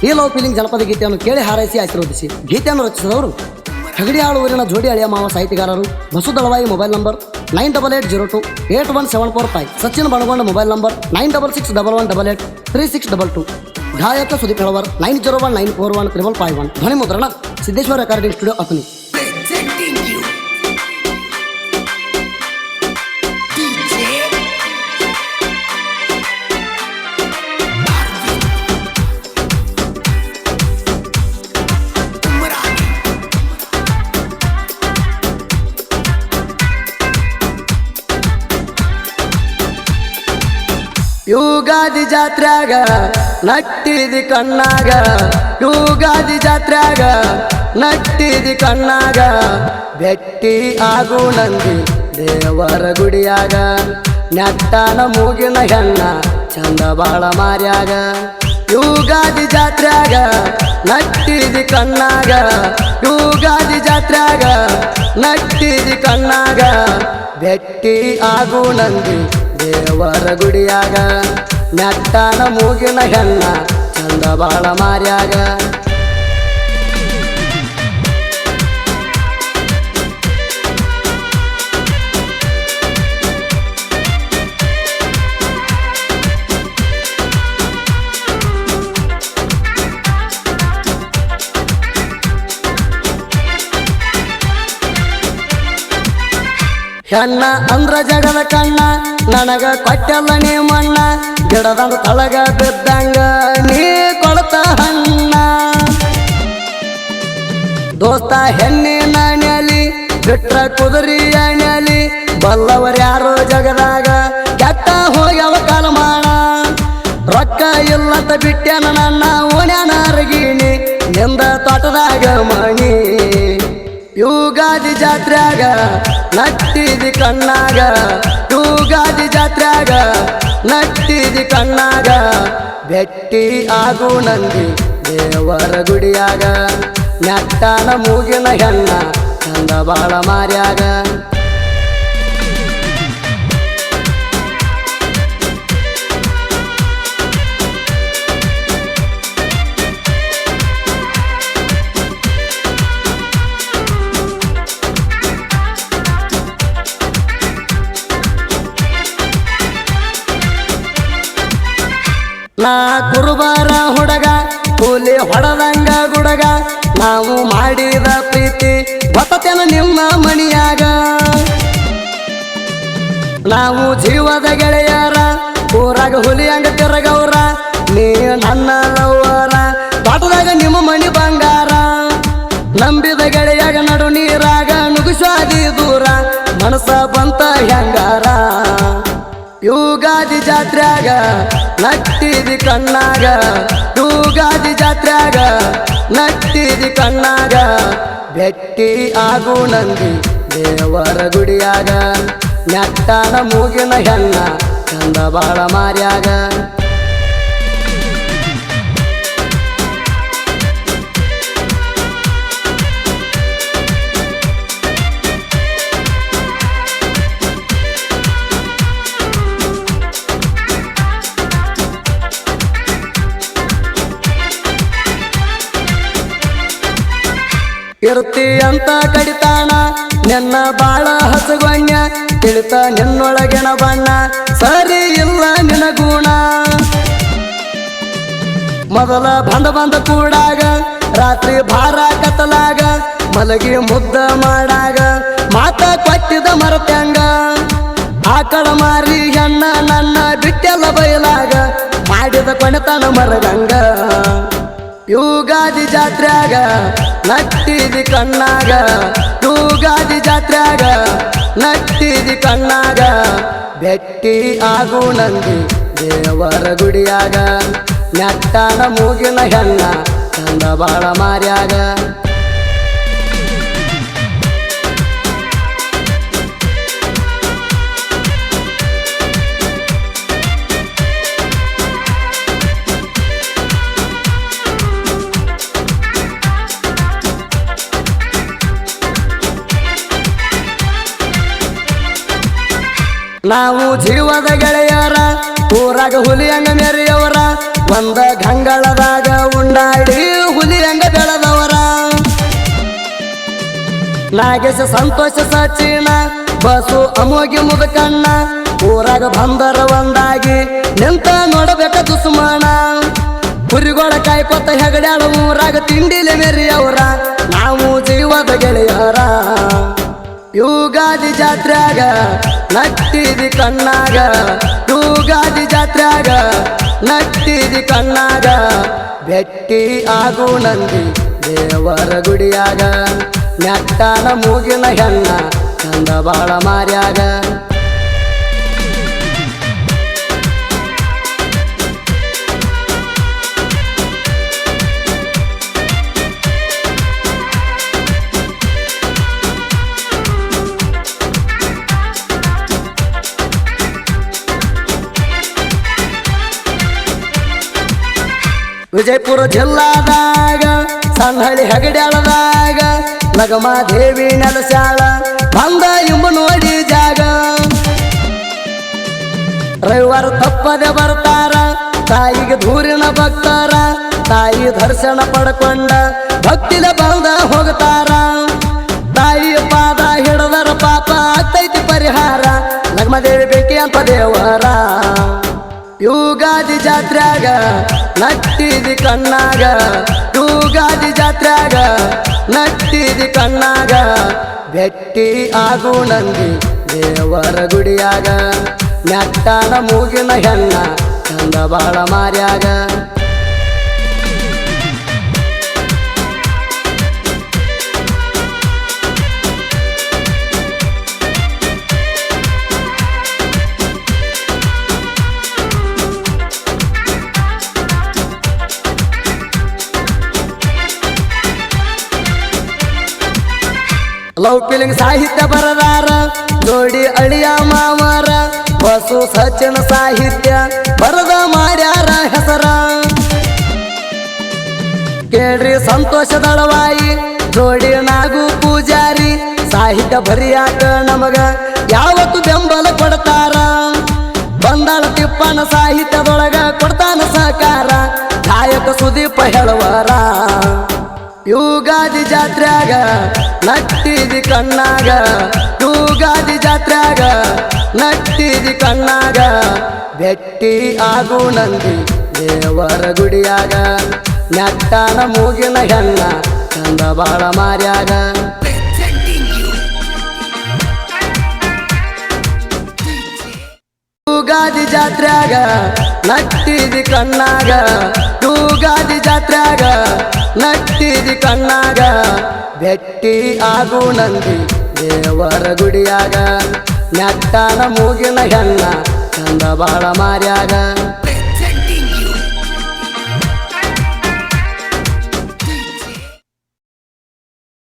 ಈ love feeling ಜನಪದ ಗೀತೆಯನ್ನು ಕೇಳಿ ಹಾರೈಸಿ ಆಶೀರ್ವದಿಸಿ. ಗೀತೆಯನ್ನು ರಚಿಸಿದವರು ಹಗಡಿಯಾಳು ಊರಿನ ಜೋಡಿ ಅಳಿಯ ಮಾವ ಸಾಹಿತಿಗಾರರು. Basudalavayi mobile number 9880811745. Sachin Banagonda mobile number 9661183622. ಗಾಯಕ ಸುದೀಪ್ ಹೆಳವರ್ 9019415551. ಧ್ವನಿ ಮುದ್ರಣ ಸಿದ್ದೇಶ್ವರ ರೆಕಾರ್ಡಿಂಗ್ ಸ್ಟುಡಿಯೋ ಅತನಿ. ಯುಗಾದಿ ಜಾತ್ರ್ಯಾಗ ನಟ್ಟಿದಿ ಕಣ್ಣಾಗ, ಯುಗಾದಿ ಜಾತ್ರ್ಯಾಗ ನಟ್ಟಿದಿ ಕಣ್ಣಾಗ, ಭೆಟ್ಟಿ ಆಗು ನಂದಿ ದೇವರ ಗುಡಿಯಾಗ, ನೆಟ್ಟಾನ ಮೂಗಿನ ಹೆಣ್ಣ ಚಂದ ಬಾಳ ಮಾರ್ಯಾಗ. ಯುಗಾದಿ ಜಾತ್ರ್ಯಾಗ ನಟ್ಟಿದಿ ಕಣ್ಣಾಗ, ಯುಗಾದಿ ಜಾತ್ರ್ಯಾಗ ನಟ್ಟಿದಿ ಕಣ್ಣಾಗ, ಭೆಟ್ಟಿ ಆಗು ನಂದಿ ದೇವರ ಗುಡಿಯಾಗ, ನೆಟ್ಟಾನ ಮೂಗಿನ ಹೆಣ್ಣ ಚಂದ ಬಾಳ ಮಾರ್ಯಾಗ. ಹೆಣ್ಣ ಅಂದ್ರ ಜಗದ ಕಣ್ಣ, ನನಗ ಕೊಟ್ಟಲ್ಲ ನೀ ಮಣ್ಣ, ಗಿಡದಂಗ ತಳಗ ಬಿದ್ದಂಗ ನೀ ಕೊಡ್ತ ಹಣ್ಣ. ದೋಸ್ತ ಹೆಣ್ಣಿನ ನೆಲಿ ಬಿಟ್ರ ಕುದುರಿ ನೆಲಿ, ಬಲ್ಲವರ ಯಾರೋ ಜಗದಾಗ ಕೆಟ್ಟ ಹೋಗ್ಯವ ಕಾಲಮಾಣ. ರೊಕ್ಕ ಇಲ್ಲಂತ ಬಿಟ್ಟೆನ ನನ್ನ ಓಣ್ಯಾನ ಅರಗಿಣಿ, ನಿಂದ ತೋಟದಾಗ ಮಣಿ. ಯುಗಾದಿ ಜಾತ್ರ್ಯಾಗ ನಟ್ಟಿದಿ ಕಣ್ಣಾಗ, ಯುಗಾದಿ ಜಾತ್ರ್ಯಾಗ ನಟ್ಟಿದಿ ಕಣ್ಣಾಗ, ಭೆಟ್ಟಿ ಆಗು ನಂದಿ ದೇವರ ಗುಡಿಯಾಗ, ನೆಟ್ಟಾನ ಮೂಗಿನ ಹೆಣ್ಣ ಚಂದ ಬಾಳ ಮಾರ್ಯಾಗ. ನಾ ಕುರುಬಾರ ಹುಡುಗ ಕೂಲಿ ಹೊಡದಂಗ ಗುಡಗ, ನಾವು ಮಾಡಿದ ಪ್ರೀತಿ ಬತತೆನ ನಿಮ್ಮ ಮಣಿಯಾಗ. ನಾವು ಜೀವದ ಗೆಳೆಯರ ಊರಾಗ ಹುಲಿಯಂಗ ತಿರಗವ್ರ, ನೀ ನನ್ನ ಲವ್ವರ ತೋಟದಾಗ ನಿಮ್ಮ ಮಣಿ ಬಂಗಾರ. ನಂಬಿದ ಗೆಳೆಯಾಗ ನಡು ನೀರಾಗ ನುಗ್ಸಾದಿ ದೂರ, ಮನಸ ಬಂತ ಹೆಂಗಾರ. ಯುಗಾದಿ ಜಾತ್ರ್ಯಾಗ ನಟ್ಟಿದಿ ಕಣ್ಣಾಗ, ಯುಗಾದಿ ಜಾತ್ರ್ಯಾಗ ನಟ್ಟಿದಿ ಕಣ್ಣಾಗ, ಭೆಟ್ಟಿ ಆಗು ನಂದಿ ದೇವರ ಗುಡಿಯಾಗ, ನೆಟ್ಟಾನ ಮೂಗಿನ ಹೆಣ್ಣ ಚಂದ ಬಾಳ ಮಾರ್ಯಾಗ. ಇರ್ತಿ ಅಂತ ಕಡಿತಾಣ ನಿನ್ನ ಬಾಳ ಹಸಗೊಣ್ಯ, ತಿಳಿತ ನಿನ್ನೊಳಗಿನ ಬಣ್ಣ ಸರಿ ಇಲ್ಲ ನಿನ ಗುಣ. ಮೊದಲ ಬಂದ ಕೂಡಾಗ ರಾತ್ರಿ ಭಾರ ಕತ್ತಲಾಗ, ಮಲಗಿ ಮುದ್ದ ಮಾಡಾಗ ಮಾತ ಕೊಟ್ಟಿದ ಮರತ್ಯಂಗ. ಆಕಳ ಮಾರಿ ಹೆಣ್ಣ ನನ್ನ ಬಿಟ್ಟೆಲ್ಲ ಬಯಲಾಗ, ಮಾಡಿದ ಕೊನೆತನ ಮರಗಂಗ. ಯುಗಾದಿ ಜಾತ್ರ್ಯಾಗ ನಟ್ಟಿದಿ ಕಣ್ಣಾಗ, ಯುಗಾದಿ ಜಾತ್ರ್ಯಾಗ ನಟ್ಟಿದಿ ಕಣ್ಣಾಗ, ಭೆಟ್ಟಿ ಆಗು ನಂದಿ ದೇವರ ಗುಡಿಯಾಗ, ನೆಟ್ಟಾನ ಮೂಗಿನ ಹೆಣ್ಣ ಚಂದ ಬಾಳ ಮಾರ್ಯಾಗ. ನಾವು ಜೀವದ ಗೆಳೆಯರ ಊರಾಗ ಹುಲಿಯಂಗ ಮೆರೆಯವರ, ಒಂದ ಗಂಗಳದಾಗ ಉಣ್ಣ ಕೊಂಡಾಡಿ ಹುಲಿ ಹಂಗ ಬೆಳೆದವರ ನಾಗೇಶ ಸಂತೋಷ ಸಚಿನ ಬಸು ಅಮೋಗಿ ಮುದಕಣ್ಣ ಊರಾಗ ಬಂದರ ಒಂದಾಗಿ ನಿಂತ ನೋಡಬೇಕ ದುಸ್ಮಾನ ಕುರಿಗೋಳ ಕಾಯ್ಕೊತ ಹೆಗಡ್ಯಾಳ ಊರಾಗ ತಿಂಡಿಲೆ ಮೆರಿಯವರ ನಾವು ಜೀವದ ಗೆಳೆಯರ ಯುಗಾದಿ ಜಾತ್ರ್ಯಾಗ ನಟ್ಟಿದಿ ಕಣ್ಣಾಗ ಯುಗಾದಿ ಜಾತ್ರ್ಯಾಗ ನಟ್ಟಿದಿ ಕಣ್ಣಾಗ ಭೆಟ್ಟಿ ಆಗು ನಂದಿ ದೇವರ ಗುಡಿಯಾಗ ನೆಟ್ಟಾನ ಮೂಗಿನ ಹೆಣ್ಣ ಚಂದ ಬಾಳ ಮಾರ್ಯಾಗ ವಿಜಯಪುರ ಜಿಲ್ಲಾದಾಗ ಸಣ್ಣಹಳ್ಳಿ ಹೆಗಡ್ಯಾಳದಾಗ ನಗಮಾದೇವಿ ನೆಲಸ್ಯಾಳ ಬಂದ ಎಂಬ ನೋಡಿ ಜಾಗ ರವಿವಾರ ತಪ್ಪದೆ ಬರ್ತಾರ ತಾಯಿಗೆ ದೂರಿನ ಭಕ್ತಾರ ತಾಯಿ ದರ್ಶನ ಪಡ್ಕೊಂಡ ಭಕ್ತಿಲ ಬಂದ ಹೋಗ್ತಾರ ತಾಯಿಯ ಪಾದ ಹಿಡದರ ಪಾಪ ಆಗ್ತೈತಿ ಪರಿಹಾರ ನಗಮಾದೇವಿ ಬೇಕಿ ಅಂತ ದೇವರ ಯುಗಾದಿ ಜಾತ್ರ್ಯಾಗ ನಟ್ಟಿದಿ ಕಣ್ಣಾಗ ಯುಗಾದಿ ಜಾತ್ರ್ಯಾಗ ನಟ್ಟಿದಿ ಕಣ್ಣಾಗ ಭೆಟ್ಟಿ ಆಗು ನಂದಿ ದೇವರ ಗುಡಿಯಾಗ ನೆಟ್ಟಾನ ಮೂಗಿನ ಹೆಣ್ಣ ಚಂದ ಬಾಳ ಮಾರ್ಯಾಗ ಲವ್ ಫೀಲಿಂಗ್ ಸಾಹಿತ್ಯ ಬರದಾರ ಜೋಡಿ ಅಳಿಯ ಮಾವರ ಬಸು ಸಚಿನ ಸಾಹಿತ್ಯ ಬರದ ಮಾಡ್ಯಾರ ಹೆಸರ ಕೇಳ್ರಿ ಸಂತೋಷ ದಳವಾಯಿ ಜೋಡಿ ನಾಗು ಪೂಜಾರಿ ಸಾಹಿತ್ಯ ಬರಿಯಾಕ ನಮಗ ಯಾವತ್ತು ಬೆಂಬಲ ಕೊಡ್ತಾರ ಬಂದಾಳ ತಿಪ್ಪನ ಸಾಹಿತ್ಯದೊಳಗ ಕೊಡ್ತಾನ ಸಹಕಾರ ಗಾಯಕ ಸುದೀಪ ಹೇಳುವರ ಯುಗಾದಿ ಜಾತ್ರ್ಯಾಗ ನಟ್ಟಿದಿ ಕಣ್ಣಾಗ ಯುಗಾದಿ ಜಾತ್ರ್ಯಾಗ ನಟ್ಟಿದಿ ಕಣ್ಣಾಗ ಭೆಟ್ಟಿ ಆಗು ನಂದಿ ದೇವರ ಗುಡಿಯಾಗ ನೆಟ್ಟಾನ ಮೂಗಿನ ಹೆಣ್ಣ ಚಂದ ಬಾಳ ಮಾರ್ಯಾಗ ಯುಗಾದಿ ಜಾತ್ರ್ಯಾಗ ನಟ್ಟಿದಿ ಕಣ್ಣಾಗ ಯುಗಾದಿ ಜಾತ್ರ್ಯಾಗ ನಟ್ಟಿದಿ ಕಣ್ಣಾಗ ಭೆಟ್ಟಿ ಆಗು ನಂದಿ ದೇವರ ಗುಡಿಯಾಗ ನೆಟ್ಟಾನ ಮೂಗಿನ ಹೆಣ್ಣ ಚಂದ ಬಾಳ ಮಾರ್ಯಾಗ